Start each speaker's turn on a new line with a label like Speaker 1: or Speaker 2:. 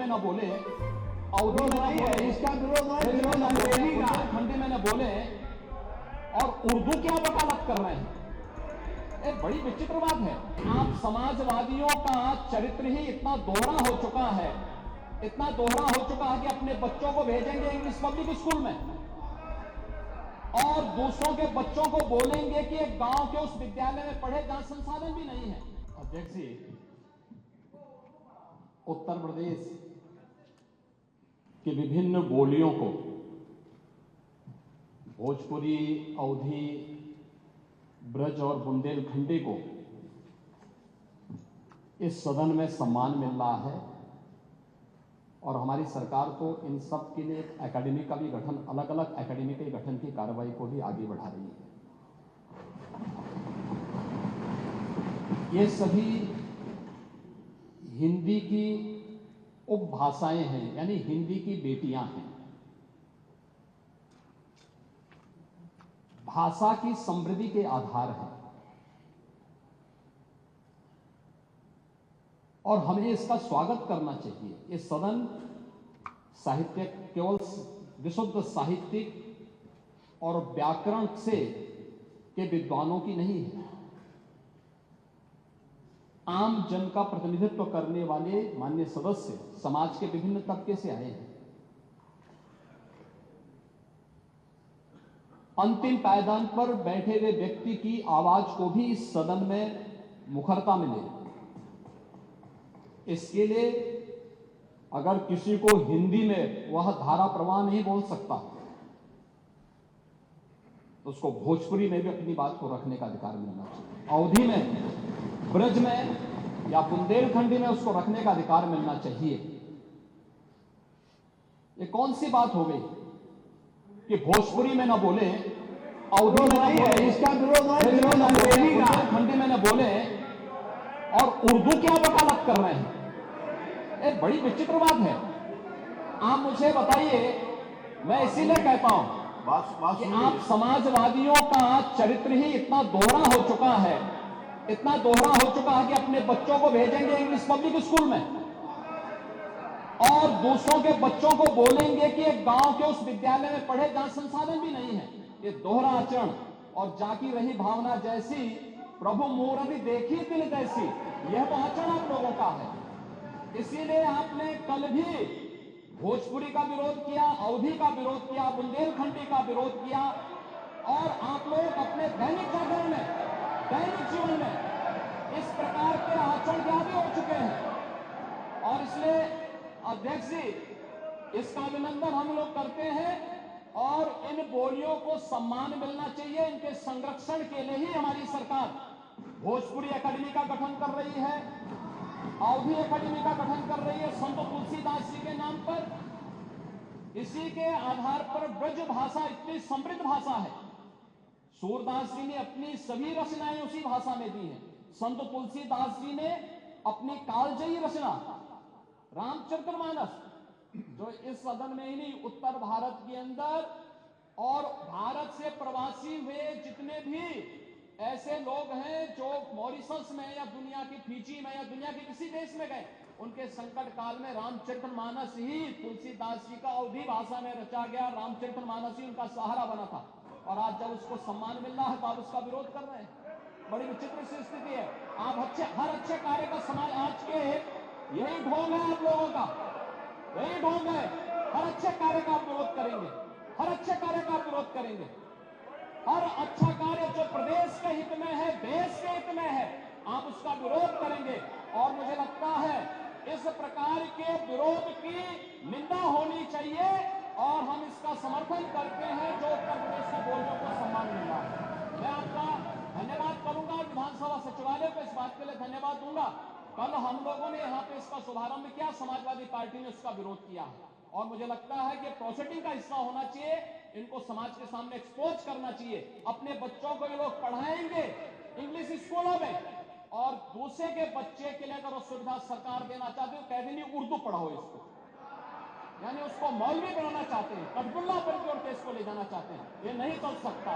Speaker 1: में न बोले, अवधि में न बोले,
Speaker 2: इसका विरोध
Speaker 1: खंडी में न बोले और उर्दू क्या वकालत कर रहे हैं। एक बड़ी विचित्र बात है। आप समाजवादियों का चरित्र ही इतना दोहरा हो चुका है, इतना दोहरा हो चुका है कि अपने बच्चों को भेजेंगे इंग्लिश पब्लिक स्कूल में और दूसरों के बच्चों को बोलेंगे कि एक गांव के उस विद्यालय में पढ़े जहां संसाधन भी नहीं है। अध्यक्ष जी, उत्तर प्रदेश की विभिन्न बोलियों को, भोजपुरी, अवधी, ब्रज और बुंदेलखंडी को इस सदन में सम्मान मिल रहा है और हमारी सरकार तो इन सब के लिए एक एकेडमी का भी गठन, अलग अलग एकेडमी के गठन की कार्रवाई को भी आगे बढ़ा रही है। ये सभी हिंदी की उपभाषाएं हैं, यानी हिंदी की बेटियां हैं। भाषा की समृद्धि के आधार है और हमें इसका स्वागत करना चाहिए। ये सदन साहित्य केवल विशुद्ध साहित्यिक और व्याकरण से के विद्वानों की नहीं है, आम जन का प्रतिनिधित्व करने वाले माननीय सदस्य समाज के विभिन्न तबके से आए हैं। अंतिम पायदान पर बैठे हुए व्यक्ति की आवाज को भी इस सदन में मुखरता मिले। इसके लिए अगर किसी को हिंदी में वह धारा प्रवाह नहीं बोल सकता तो उसको भोजपुरी में भी अपनी बात को रखने का अधिकार मिलना चाहिए, अवधी में, ब्रज में या बुंदेलखंडी में उसको रखने का अधिकार मिलना चाहिए। ये कौन सी बात हो गई कि भोजपुरी में न बोले, अवधी में न बोले,
Speaker 2: इसका विरोध
Speaker 1: बुंदेलखंडी में न बोले और उर्दू क्या वकालत कर रहे हैं। एक बड़ी विचित्र बात है। आप मुझे बताइए, मैं इसीलिए कहता हूं कि आप समाजवादियों का चरित्र ही इतना दोहरा हो चुका है, इतना दोहरा हो चुका है कि अपने बच्चों को भेजेंगे इंग्लिश पब्लिक स्कूल में और दूसरों के बच्चों को बोलेंगे कि एक गांव के उस विद्यालय में पढ़े जहां संसाधन भी नहीं है। ये दोहरा आचरण और जाकी रही भावना जैसी प्रभु मूर्ति देखी दिल जैसी, यह तो आचरण आप लोगों का है। इसीलिए आपने कल भी भोजपुरी का विरोध किया, अवधी का विरोध किया, बुंदेलखंडी का विरोध किया और आप लोग अपने दैनिक जागरण में, दैनिक जीवन में इस प्रकार के आचरण के आदी हो चुके हैं। और इसलिए अध्यक्ष जी, इसका अभिनंदन हम लोग करते हैं और इन बोलियों को सम्मान मिलना चाहिए। इनके संरक्षण के लिए ही हमारी सरकार भोजपुरी एकेडमी का गठन कर रही है, अवधी एकेडमी का गठन कर रही है संत तुलसीदास जी के नाम पर। इसी के आधार पर ब्रज भाषा इतनी समृद्ध भाषा है। सूरदास जी ने अपनी सभी रचनाएं उसी भाषा में दी हैं। संत तुलसीदास जी ने अपनी कालजयी रचना रामचरितमानस, जो इस सदन में ही नहीं, उत्तर भारत के अंदर और भारत से प्रवासी हुए जितने भी ऐसे लोग हैं जो मॉरिशस में या दुनिया की फिजी में या दुनिया के किसी देश में गए, उनके संकट काल में रामचरितमानस ही तुलसीदास जी का अवधी भाषा में रचा गया रामचरितमानस ही उनका सहारा बना था। और आज जब उसको सम्मान मिल रहा है तो आप उसका विरोध कर रहे हैं। बड़ी विचित्र सी स्थिति है। आप हर अच्छे कार्य का समाज, आज के यही ढोंग है आप लोगों का, यही ढोंग है। हर अच्छे कार्य का आप विरोध करेंगे, हर अच्छे कार्य का आप विरोध करेंगे। हर अच्छा कार्य जो प्रदेश के हित में है, देश के हित में है, आप उसका विरोध करेंगे। और मुझे लगता है इस प्रकार के विरोध की निंदा होनी चाहिए और हम इसका समर्थन करते हैं जो उत्तर प्रदेश की बोलियों को सम्मान मिल रहा है। मैं आपका धन्यवाद करूंगा, विधानसभा सचिवालय को इस बात के लिए धन्यवाद दूंगा। कल हम लोगों ने यहाँ पे इसका शुभारंभ किया, समाजवादी पार्टी ने उसका विरोध किया और मुझे लगता है कि प्रोसीडिंग का हिस्सा होना चाहिए। इनको समाज के सामने एक्सपोज करना चाहिए। अपने बच्चों को ये लोग पढ़ाएंगे इंग्लिश स्कूलों में और दूसरे के बच्चे के लिए अगर सुविधा सरकार देना चाहती है, कह देनी उर्दू पढ़ाओ इसको, यानी उसको मौलवी बनाना चाहते हैं, कटबुल्ला बन के इसको ले जाना चाहते हैं। ये नहीं चल सकता।